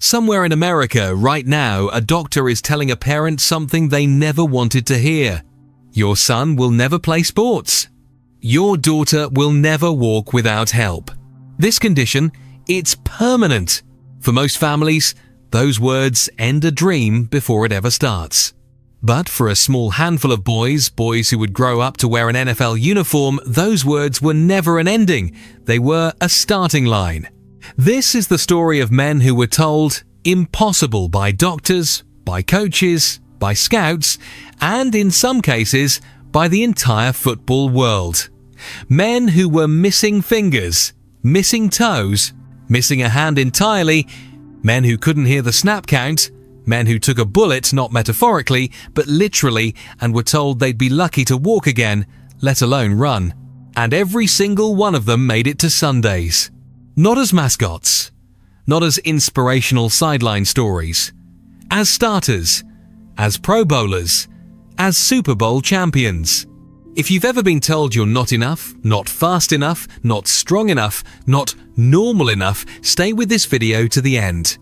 Somewhere in America right now, a doctor is telling a parent something they never wanted to hear. Your son will never play sports. Your daughter will never walk without help. This condition, it's permanent. For most families, those words end a dream before it ever starts. But for a small handful of boys who would grow up to wear an NFL uniform, those words were never an ending. They were a starting line. This is the story of men who were told impossible by doctors, by coaches, by scouts, and in some cases, by the entire football world. Men who were missing fingers, missing toes, missing a hand entirely, men who couldn't hear the snap count, men who took a bullet not metaphorically, but literally, and were told they'd be lucky to walk again, let alone run. And every single one of them made it to Sundays. Not as mascots, not as inspirational sideline stories, as starters, as Pro Bowlers, as Super Bowl champions. If you've ever been told you're not enough, not fast enough, not strong enough, not normal enough, stay with this video to the end.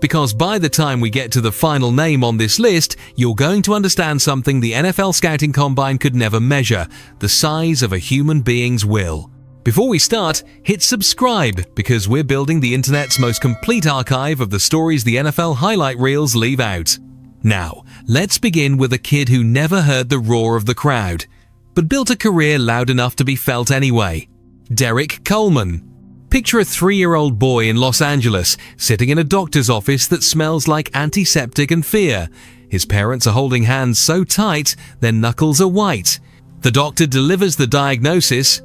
Because by the time we get to the final name on this list, you're going to understand something the NFL Scouting Combine could never measure: the size of a human being's will. Before we start, hit subscribe, because we're building the internet's most complete archive of the stories the NFL highlight reels leave out. Now, let's begin with a kid who never heard the roar of the crowd, but built a career loud enough to be felt anyway. Derek Coleman. Picture a 3-year-old boy in Los Angeles sitting in a doctor's office that smells like antiseptic and fear. His parents are holding hands so tight, their knuckles are white. The doctor delivers the diagnosis: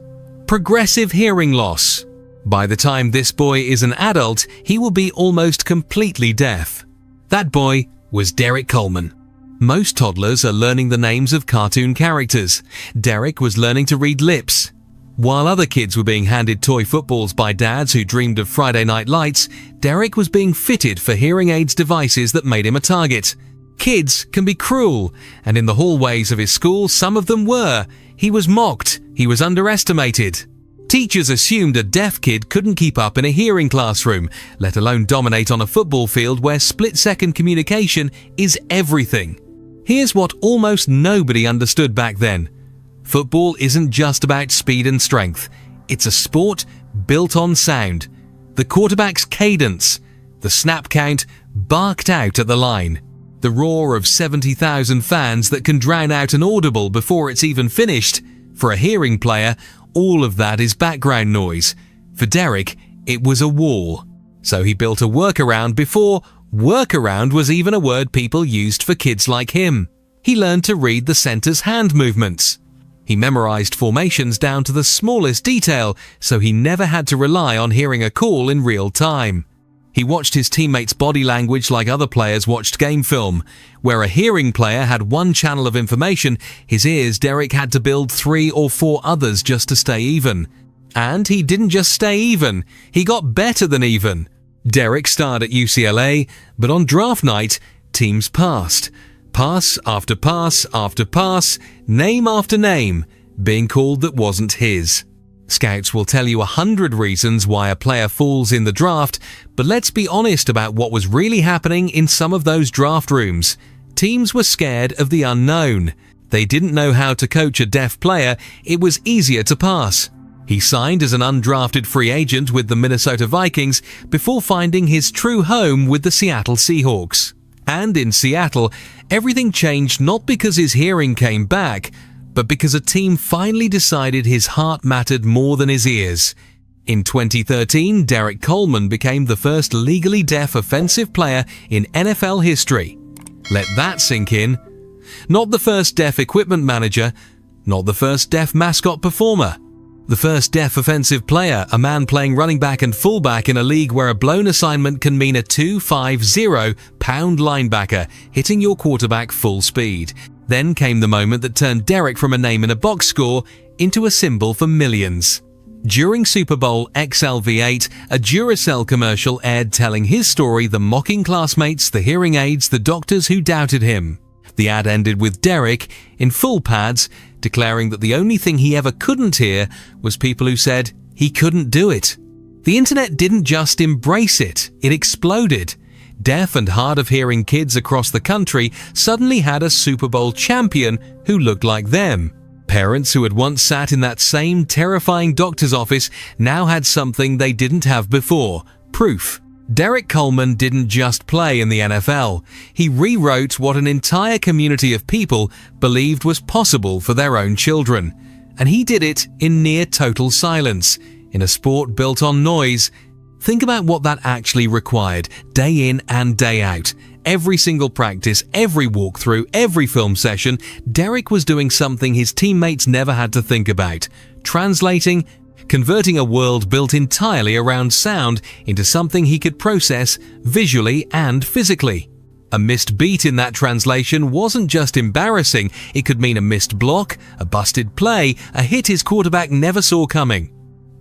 progressive hearing loss. By the time this boy is an adult, he will be almost completely deaf. That boy was Derek Coleman. Most toddlers are learning the names of cartoon characters. Derek was learning to read lips. While other kids were being handed toy footballs by dads who dreamed of Friday Night Lights, Derek was being fitted for hearing aids devices that made him a target. Kids can be cruel, and in the hallways of his school, some of them were. He was mocked. He was underestimated. Teachers assumed a deaf kid couldn't keep up in a hearing classroom, let alone dominate on a football field where split-second communication is everything. Here's what almost nobody understood back then. Football isn't just about speed and strength. It's a sport built on sound. The quarterback's cadence, the snap count barked out at the line, the roar of 70,000 fans that can drown out an audible before it's even finished. For a hearing player, all of that is background noise. For Derek, it was a wall. So he built a workaround before workaround was even a word people used for kids like him. He learned to read the center's hand movements. He memorized formations down to the smallest detail, so he never had to rely on hearing a call in real time. He watched his teammates' body language like other players watched game film. Where a hearing player had one channel of information, his ears, Derek had to build 3 or 4 others just to stay even. And he didn't just stay even, he got better than even. Derek starred at UCLA, but on draft night, teams passed. Pass after pass after pass, name after name, being called that wasn't his. Scouts will tell you 100 reasons why a player falls in the draft, but let's be honest about what was really happening in some of those draft rooms. Teams were scared of the unknown. They didn't know how to coach a deaf player. It was easier to pass. He signed as an undrafted free agent with the Minnesota Vikings before finding his true home with the Seattle Seahawks. And in Seattle, everything changed not because his hearing came back, but because a team finally decided his heart mattered more than his ears. In 2013, Derek Coleman became the first legally deaf offensive player in NFL history. Let that sink in. Not the first deaf equipment manager, not the first deaf mascot performer. The first deaf offensive player, a man playing running back and fullback in a league where a blown assignment can mean a 250-pound linebacker hitting your quarterback full speed. Then came the moment that turned Derek from a name in a box score into a symbol for millions. During Super Bowl XLV8, a Duracell commercial aired telling his story, the mocking classmates, the hearing aids, the doctors who doubted him. The ad ended with Derek, in full pads, declaring that the only thing he ever couldn't hear was people who said he couldn't do it. The internet didn't just embrace it, it exploded. Deaf and hard-of-hearing kids across the country suddenly had a Super Bowl champion who looked like them. Parents who had once sat in that same terrifying doctor's office now had something they didn't have before: proof. Derek Coleman didn't just play in the NFL. He rewrote what an entire community of people believed was possible for their own children. And he did it in near total silence, in a sport built on noise. Think about what that actually required, day in and day out. Every single practice, every walkthrough, every film session, Derek was doing something his teammates never had to think about: converting a world built entirely around sound into something he could process visually and physically. A missed beat in that translation wasn't just embarrassing, it could mean a missed block, a busted play, a hit his quarterback never saw coming.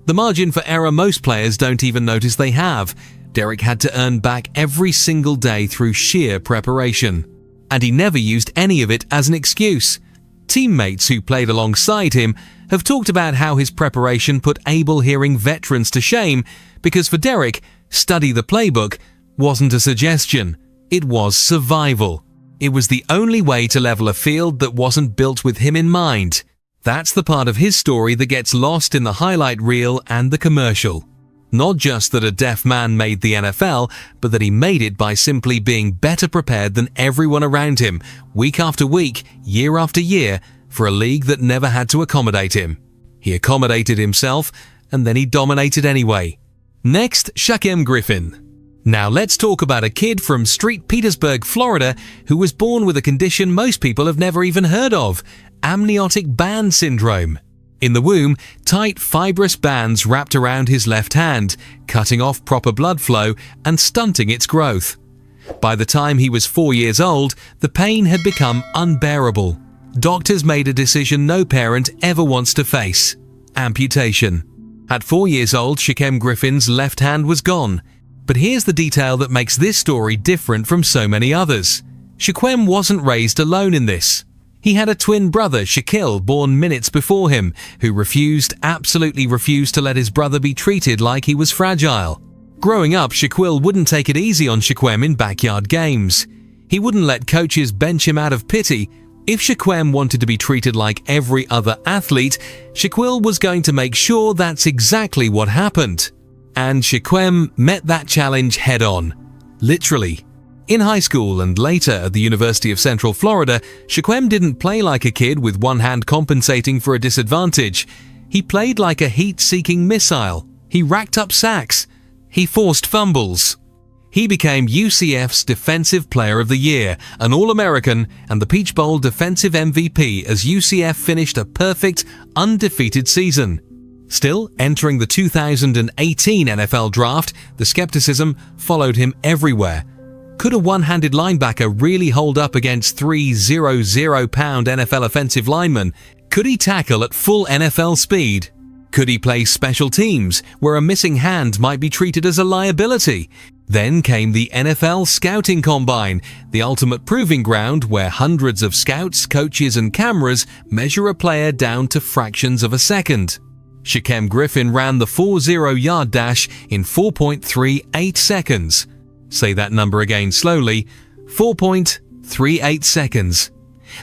The margin for error most players don't even notice they have. Derek had to earn back every single day through sheer preparation. And he never used any of it as an excuse. Teammates who played alongside him have talked about how his preparation put able-hearing veterans to shame, because for Derek, study the playbook wasn't a suggestion, it was survival. It was the only way to level a field that wasn't built with him in mind. That's the part of his story that gets lost in the highlight reel and the commercial. Not just that a deaf man made the NFL, but that he made it by simply being better prepared than everyone around him, week after week, year after year, for a league that never had to accommodate him. He accommodated himself, and then he dominated anyway. Next, Shaquem Griffin. Now let's talk about a kid from St. Petersburg, Florida, who was born with a condition most people have never even heard of: amniotic band syndrome. In the womb, tight fibrous bands wrapped around his left hand, cutting off proper blood flow and stunting its growth. By the time he was 4 years old, the pain had become unbearable. Doctors made a decision no parent ever wants to face: amputation. At 4 years old, Shaquem Griffin's left hand was gone. But here's the detail that makes this story different from so many others. Shaquem wasn't raised alone in this. He had a twin brother, Shaquille, born minutes before him, who absolutely refused to let his brother be treated like he was fragile. Growing up, Shaquille wouldn't take it easy on Shaquem in backyard games. He wouldn't let coaches bench him out of pity. If Shaquem wanted to be treated like every other athlete, Shaquille was going to make sure that's exactly what happened. And Shaquem met that challenge head-on. Literally. In high school and later at the University of Central Florida, Shaquem didn't play like a kid with one hand compensating for a disadvantage. He played like a heat-seeking missile. He racked up sacks. He forced fumbles. He became UCF's Defensive Player of the Year, an All-American, and the Peach Bowl Defensive MVP as UCF finished a perfect, undefeated season. Still, entering the 2018 NFL Draft, the skepticism followed him everywhere. Could a one-handed linebacker really hold up against 300-pound NFL offensive linemen? Could he tackle at full NFL speed? Could he play special teams, where a missing hand might be treated as a liability? Then came the NFL Scouting Combine, the ultimate proving ground where hundreds of scouts, coaches, and cameras measure a player down to fractions of a second. Shaquem Griffin ran the 40-yard dash in 4.38 seconds. Say that number again slowly: 4.38 seconds.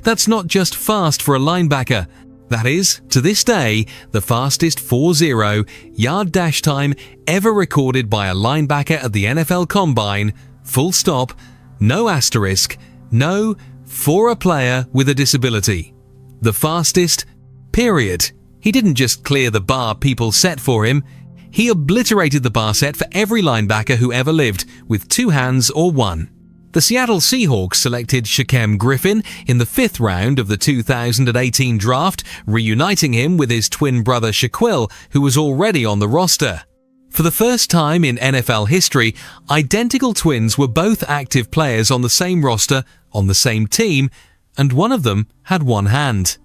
That's not just fast for a linebacker. That is, to this day, the fastest 40-yard dash time ever recorded by a linebacker at the NFL Combine, full stop, no asterisk, no, for a player with a disability. The fastest, period. He didn't just clear the bar people set for him. He obliterated the bar set for every linebacker who ever lived, with two hands or one. The Seattle Seahawks selected Shaquem Griffin in the 5th round of the 2018 draft, reuniting him with his twin brother Shaquille, who was already on the roster. For the first time in NFL history, identical twins were both active players on the same roster, on the same team, and one of them had one hand.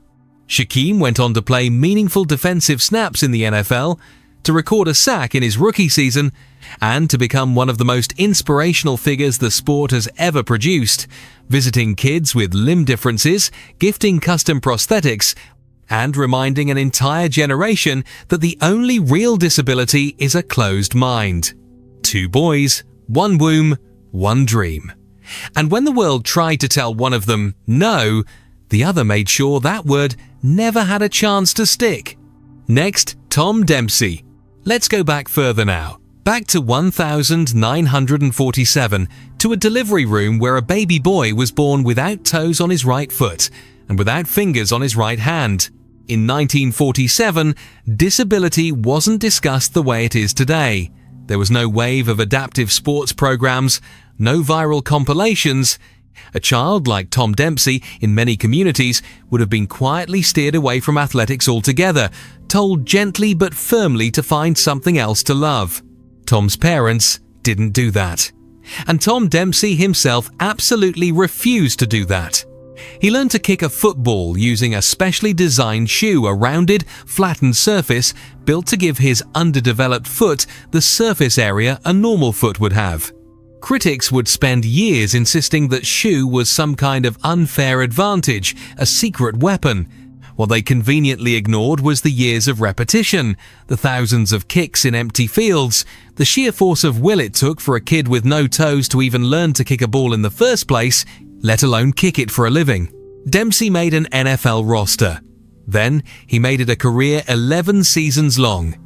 Shaquem went on to play meaningful defensive snaps in the NFL, to record a sack in his rookie season, and to become one of the most inspirational figures the sport has ever produced, visiting kids with limb differences, gifting custom prosthetics, and reminding an entire generation that the only real disability is a closed mind. 2 boys, 1 womb, one dream. And when the world tried to tell one of them no, the other made sure that word never had a chance to stick. Next, Tom Dempsey. Let's go back further now. Back to 1947, to a delivery room where a baby boy was born without toes on his right foot and without fingers on his right hand. In 1947, disability wasn't discussed the way it is today. There was no wave of adaptive sports programs, no viral compilations. A child like Tom Dempsey in many communities would have been quietly steered away from athletics altogether, told gently but firmly to find something else to love. Tom's parents didn't do that. And Tom Dempsey himself absolutely refused to do that. He learned to kick a football using a specially designed shoe, a rounded, flattened surface built to give his underdeveloped foot the surface area a normal foot would have. Critics would spend years insisting that shoe was some kind of unfair advantage, a secret weapon. What they conveniently ignored was the years of repetition, the thousands of kicks in empty fields, the sheer force of will it took for a kid with no toes to even learn to kick a ball in the first place, let alone kick it for a living. Dempsey made an NFL roster. Then he made it a career 11 seasons long.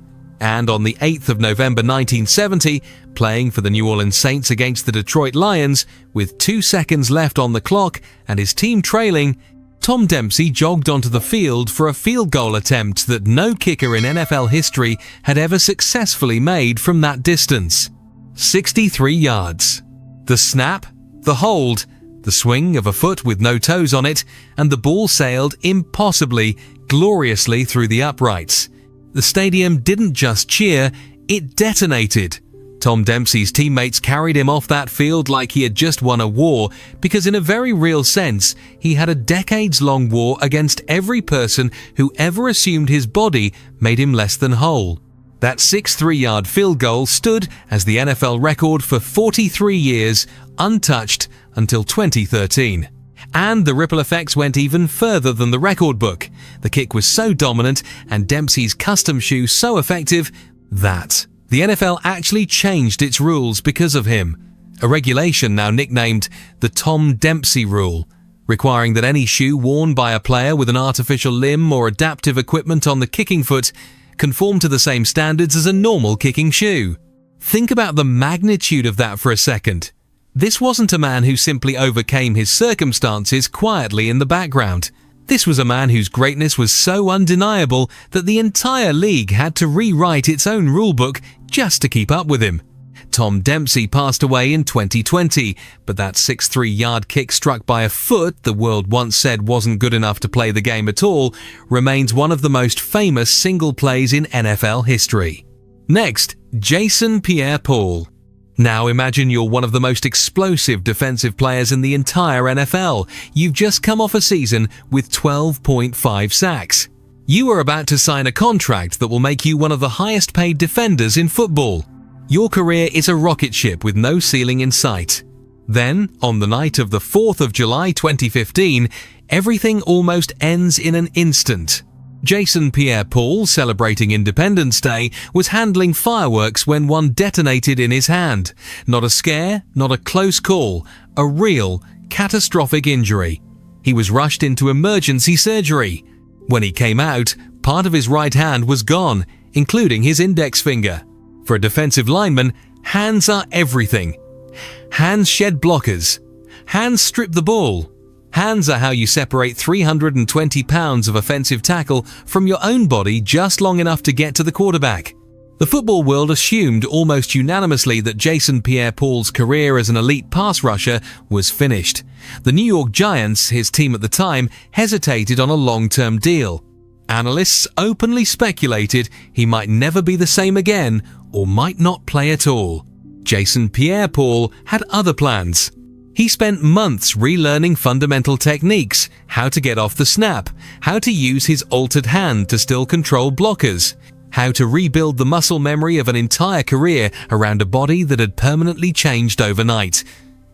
And on the 8th of November 1970, playing for the New Orleans Saints against the Detroit Lions, with 2 seconds left on the clock and his team trailing, Tom Dempsey jogged onto the field for a field goal attempt that no kicker in NFL history had ever successfully made from that distance. 63 yards. The snap, the hold, the swing of a foot with no toes on it, and the ball sailed impossibly, gloriously through the uprights. The stadium didn't just cheer, it detonated. Tom Dempsey's teammates carried him off that field like he had just won a war, because in a very real sense, he had a decades-long war against every person who ever assumed his body made him less than whole. That 63-yard field goal stood as the NFL record for 43 years, untouched until 2013. And the ripple effects went even further than the record book. The kick was so dominant and Dempsey's custom shoe so effective that the NFL actually changed its rules because of him. A regulation now nicknamed the Tom Dempsey Rule, requiring that any shoe worn by a player with an artificial limb or adaptive equipment on the kicking foot conform to the same standards as a normal kicking shoe. Think about the magnitude of that for a second. This wasn't a man who simply overcame his circumstances quietly in the background. This was a man whose greatness was so undeniable that the entire league had to rewrite its own rulebook just to keep up with him. Tom Dempsey passed away in 2020, but that 63-yard kick struck by a foot the world once said wasn't good enough to play the game at all remains one of the most famous single plays in NFL history. Next, Jason Pierre-Paul. Now imagine you're one of the most explosive defensive players in the entire NFL. You've just come off a season with 12.5 sacks. You are about to sign a contract that will make you one of the highest paid defenders in football. Your career is a rocket ship with no ceiling in sight. Then, on the night of the 4th of July 2015, everything almost ends in an instant. Jason Pierre-Paul, celebrating Independence Day, was handling fireworks when one detonated in his hand. Not a scare, not a close call, a real, catastrophic injury. He was rushed into emergency surgery. When he came out, part of his right hand was gone, including his index finger. For a defensive lineman, hands are everything. Hands shed blockers. Hands strip the ball. Hands are how you separate 320 pounds of offensive tackle from your own body just long enough to get to the quarterback. The football world assumed almost unanimously that Jason Pierre-Paul's career as an elite pass rusher was finished. The New York Giants, his team at the time, hesitated on a long-term deal. Analysts openly speculated he might never be the same again or might not play at all. Jason Pierre-Paul had other plans. He spent months relearning fundamental techniques, how to get off the snap, how to use his altered hand to still control blockers, how to rebuild the muscle memory of an entire career around a body that had permanently changed overnight.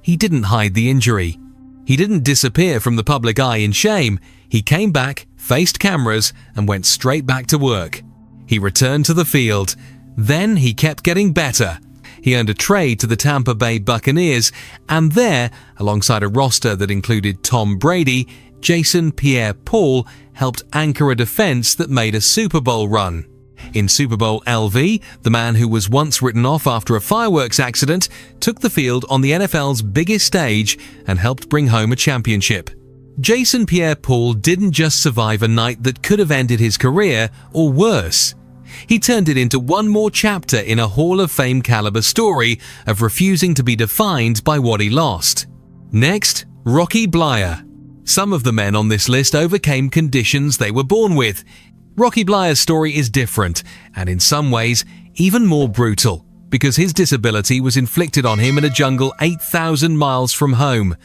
He didn't hide the injury. He didn't disappear from the public eye in shame. He came back, faced cameras, and went straight back to work. He returned to the field. Then he kept getting better. he earned a trade to the Tampa Bay Buccaneers, and there, alongside a roster that included Tom Brady, Jason Pierre-Paul helped anchor a defense that made a Super Bowl run. In Super Bowl LV, the man who was once written off after a fireworks accident took the field on the NFL's biggest stage and helped bring home a championship. Jason Pierre-Paul didn't just survive a night that could have ended his career, or worse. He turned it into one more chapter in a Hall of Fame caliber story of refusing to be defined by what he lost. Next, Rocky Bleier. Some of the men on this list overcame conditions they were born with. Rocky Bleier's story is different, and in some ways, even more brutal, because his disability was inflicted on him in a jungle 8,000 miles from home.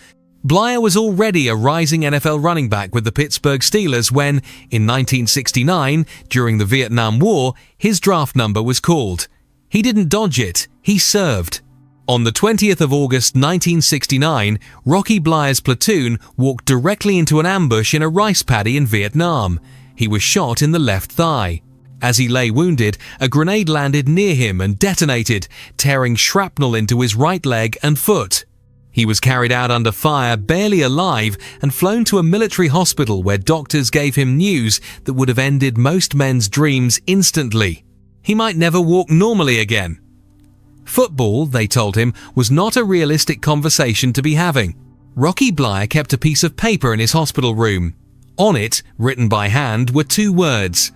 Bleier was already a rising NFL running back with the Pittsburgh Steelers when, in 1969, during the Vietnam War, his draft number was called. He didn't dodge it, he served. On the 20th of August 1969, Rocky Bleier's platoon walked directly into an ambush in a rice paddy in Vietnam. He was shot in the left thigh. As he lay wounded, a grenade landed near him and detonated, tearing shrapnel into his right leg and foot. He was carried out under fire, barely alive, and flown to a military hospital where doctors gave him news that would have ended most men's dreams instantly. He might never walk normally again. Football, they told him, was not a realistic conversation to be having. Rocky Bleier kept a piece of paper in his hospital room. On it, written by hand, were two words: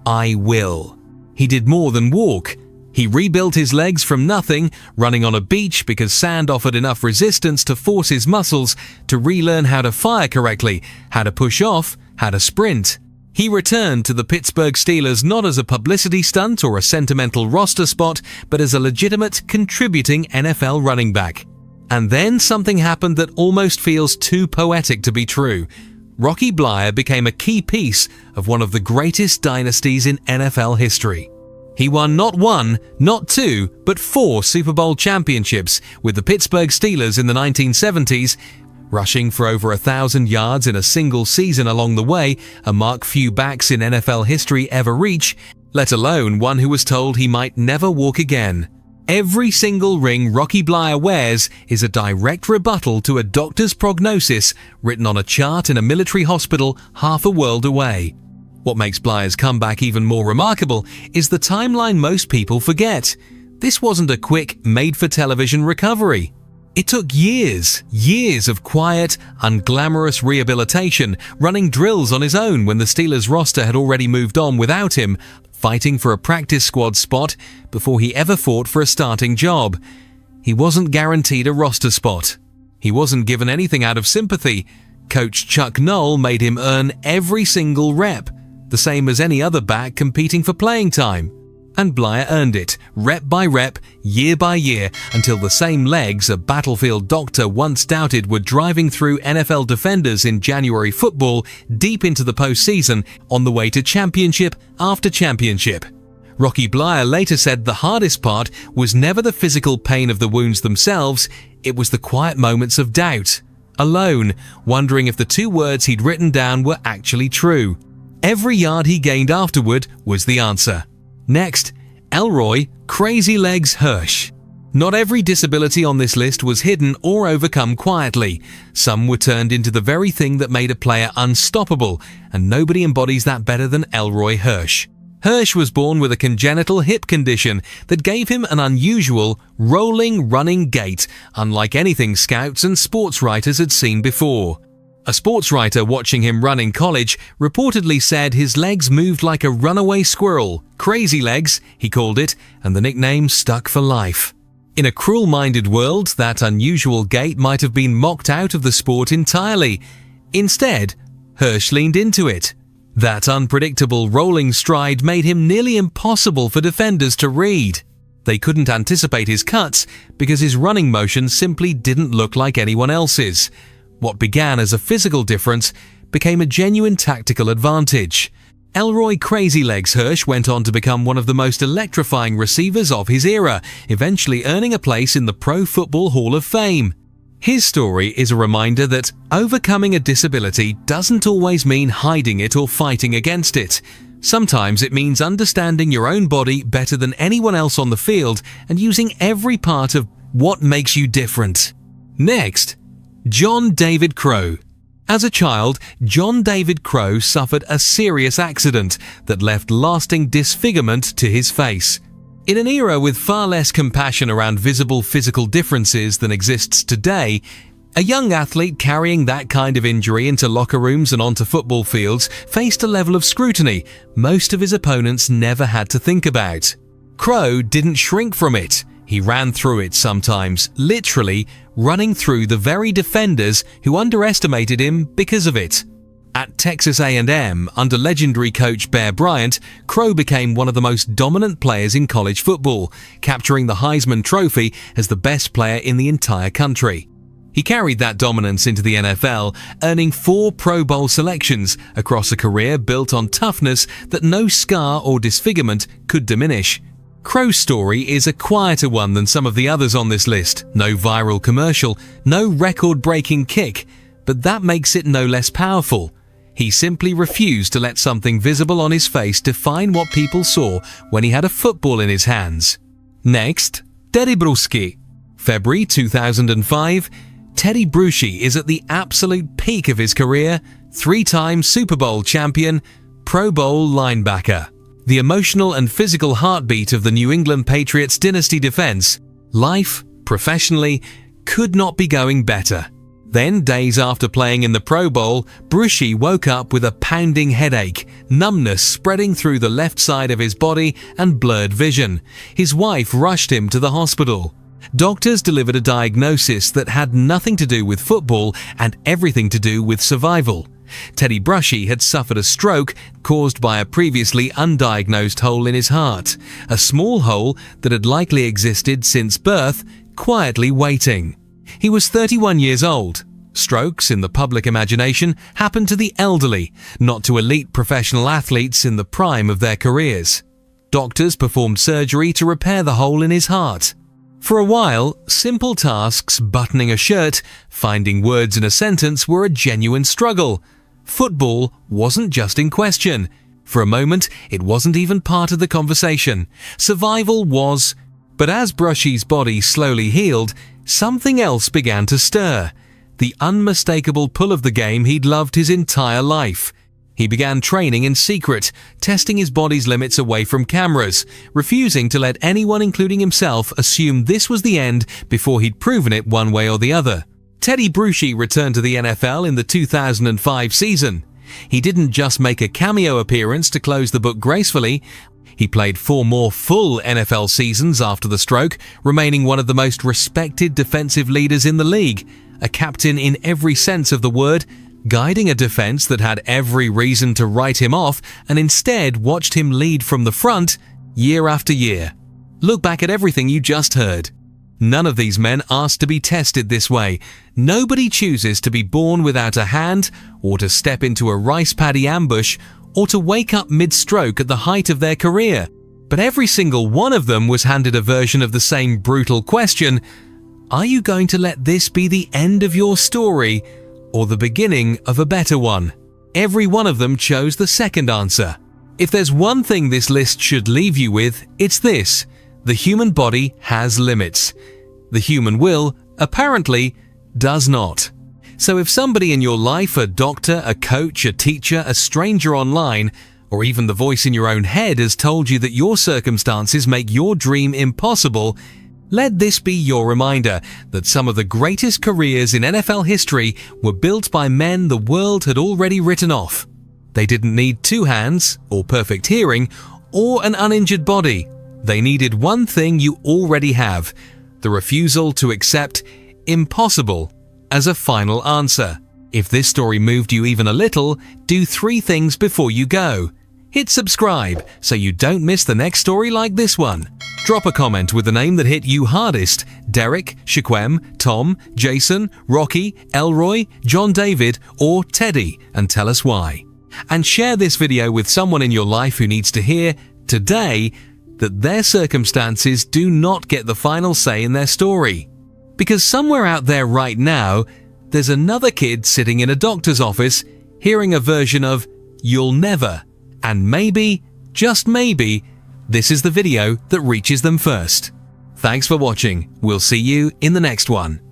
I will. He did more than walk. He rebuilt his legs from nothing, running on a beach because sand offered enough resistance to force his muscles to relearn how to fire correctly, how to push off, how to sprint. He returned to the Pittsburgh Steelers not as a publicity stunt or a sentimental roster spot, but as a legitimate, contributing NFL running back. And then something happened that almost feels too poetic to be true. Rocky Bleier became a key piece of one of the greatest dynasties in NFL history. He won not one, not two, but 4 Super Bowl championships with the Pittsburgh Steelers in the 1970s, rushing for over 1,000 yards in a single season along the way, a mark few backs in NFL history ever reach, let alone one who was told he might never walk again. Every single ring Rocky Bleier wears is a direct rebuttal to a doctor's prognosis written on a chart in a military hospital half a world away. What makes Bleier's comeback even more remarkable is the timeline most people forget. This wasn't a quick, made-for-television recovery. It took years of quiet, unglamorous rehabilitation, running drills on his own when the Steelers roster had already moved on without him, fighting for a practice squad spot before he ever fought for a starting job. He wasn't guaranteed a roster spot. He wasn't given anything out of sympathy. Coach Chuck Noll made him earn every single rep, the same as any other back competing for playing time. And Bleier earned it, rep by rep, year by year, until the same legs a battlefield doctor once doubted were driving through NFL defenders in January football deep into the postseason on the way to championship after championship. Rocky Bleier later said the hardest part was never the physical pain of the wounds themselves, it was the quiet moments of doubt. Alone, wondering if the 2 words he'd written down were actually true. Every yard he gained afterward was the answer. Next, Elroy Crazy Legs Hirsch. Not every disability on this list was hidden or overcome quietly. Some were turned into the very thing that made a player unstoppable, and nobody embodies that better than Elroy Hirsch. Hirsch was born with a congenital hip condition that gave him an unusual, rolling, running gait, unlike anything scouts and sports writers had seen before. A sports writer watching him run in college reportedly said his legs moved like a runaway squirrel. Crazy legs, he called it, and the nickname stuck for life. In a cruel-minded world, that unusual gait might have been mocked out of the sport entirely. Instead, Hirsch leaned into it. That unpredictable rolling stride made him nearly impossible for defenders to read. They couldn't anticipate his cuts because his running motion simply didn't look like anyone else's. What began as a physical difference became a genuine tactical advantage. Elroy Crazy Legs Hirsch went on to become one of the most electrifying receivers of his era, eventually earning a place in the Pro Football Hall of Fame. His story is a reminder that overcoming a disability doesn't always mean hiding it or fighting against it. Sometimes it means understanding your own body better than anyone else on the field and using every part of what makes you different. Next, John David Crow. As a child, John David Crow suffered a serious accident that left lasting disfigurement to his face. In an era with far less compassion around visible physical differences than exists today, a young athlete carrying that kind of injury into locker rooms and onto football fields faced a level of scrutiny most of his opponents never had to think about. Crow didn't shrink from it. He ran through it sometimes, literally running through the very defenders who underestimated him because of it. At Texas A&M, under legendary coach Bear Bryant, Crow became one of the most dominant players in college football, capturing the Heisman Trophy as the best player in the entire country. He carried that dominance into the NFL, earning 4 Pro Bowl selections across a career built on toughness that no scar or disfigurement could diminish. Crow's story is a quieter one than some of the others on this list. No viral commercial, no record-breaking kick, but that makes it no less powerful. He simply refused to let something visible on his face define what people saw when he had a football in his hands. Next, Tedy Bruschi. February 2005, Tedy Bruschi is at the absolute peak of his career, 3-time Super Bowl champion, Pro Bowl linebacker. The emotional and physical heartbeat of the New England Patriots dynasty defense, life, professionally, could not be going better. Then, days after playing in the Pro Bowl, Bruschi woke up with a pounding headache, numbness spreading through the left side of his body, and blurred vision. His wife rushed him to the hospital. Doctors delivered a diagnosis that had nothing to do with football and everything to do with survival. Tedy Bruschi had suffered a stroke caused by a previously undiagnosed hole in his heart, a small hole that had likely existed since birth, quietly waiting. He was 31 years old. Strokes, in the public imagination, happen to the elderly, not to elite professional athletes in the prime of their careers. Doctors performed surgery to repair the hole in his heart. For a while, simple tasks, buttoning a shirt, finding words in a sentence were a genuine struggle. Football wasn't just in question. For a moment, it wasn't even part of the conversation. Survival was. But as Bruschi's body slowly healed, something else began to stir. The unmistakable pull of the game he'd loved his entire life. He began training in secret, testing his body's limits away from cameras, refusing to let anyone, including himself, assume this was the end before he'd proven it one way or the other. Tedy Bruschi returned to the NFL in the 2005 season. He didn't just make a cameo appearance to close the book gracefully. He played 4 more full NFL seasons after the stroke, remaining one of the most respected defensive leaders in the league, a captain in every sense of the word, guiding a defense that had every reason to write him off and instead watched him lead from the front year after year. Look back at everything you just heard. None of these men asked to be tested this way. Nobody chooses to be born without a hand, or to step into a rice paddy ambush, or to wake up mid-stroke at the height of their career. But every single one of them was handed a version of the same brutal question: are you going to let this be the end of your story, or the beginning of a better one? Every one of them chose the second answer. If there's one thing this list should leave you with, it's this: the human body has limits. The human will, apparently, does not. So if somebody in your life, a doctor, a coach, a teacher, a stranger online, or even the voice in your own head has told you that your circumstances make your dream impossible, let this be your reminder that some of the greatest careers in NFL history were built by men the world had already written off. They didn't need 2 hands, or perfect hearing, or an uninjured body. They needed one thing you already have: the refusal to accept impossible as a final answer. If this story moved you even a little, do 3 things before you go. Hit subscribe so you don't miss the next story like this one. Drop a comment with the name that hit you hardest: Derek, Shaquem, Tom, Jason, Rocky, Elroy, John David, or Teddy, and tell us why. And share this video with someone in your life who needs to hear today that their circumstances do not get the final say in their story. Because somewhere out there right now, there's another kid sitting in a doctor's office hearing a version of "you'll never" And maybe, just maybe, this is the video that reaches them first. Thanks for watching. We'll see you in the next one.